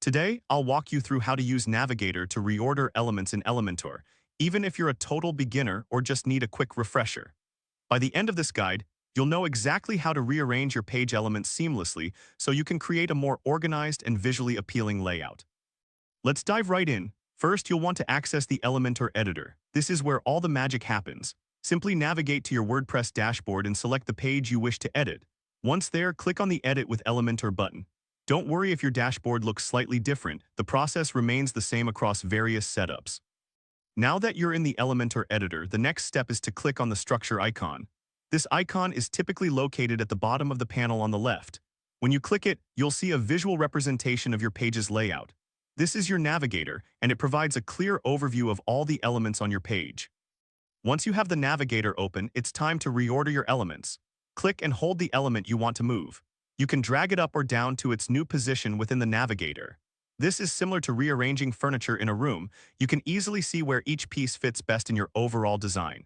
Today, I'll walk you through how to use Navigator to reorder elements in Elementor, even if you're a total beginner or just need a quick refresher. By the end of this guide, you'll know exactly how to rearrange your page elements seamlessly so you can create a more organized and visually appealing layout. Let's dive right in. First, you'll want to access the Elementor editor. This is where all the magic happens. Simply navigate to your WordPress dashboard and select the page you wish to edit. Once there, click on the Edit with Elementor button. Don't worry if your dashboard looks slightly different. The process remains the same across various setups. Now that you're in the Elementor editor, the next step is to click on the structure icon. This icon is typically located at the bottom of the panel on the left. When you click it, you'll see a visual representation of your page's layout. This is your Navigator, and it provides a clear overview of all the elements on your page. Once you have the Navigator open, it's time to reorder your elements. Click and hold the element you want to move. You can drag it up or down to its new position within the Navigator. This is similar to rearranging furniture in a room. You can easily see where each piece fits best in your overall design.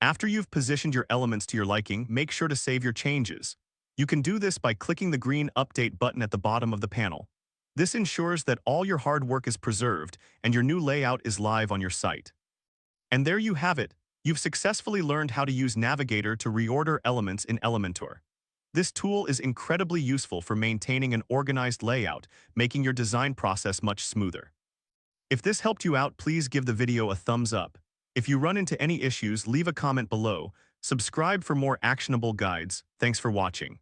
After you've positioned your elements to your liking, make sure to save your changes. You can do this by clicking the green Update button at the bottom of the panel. This ensures that all your hard work is preserved and your new layout is live on your site. And there you have it. You've successfully learned how to use Navigator to reorder elements in Elementor. This tool is incredibly useful for maintaining an organized layout, making your design process much smoother. If this helped you out, please give the video a thumbs up. If you run into any issues, leave a comment below. Subscribe for more actionable guides. Thanks for watching.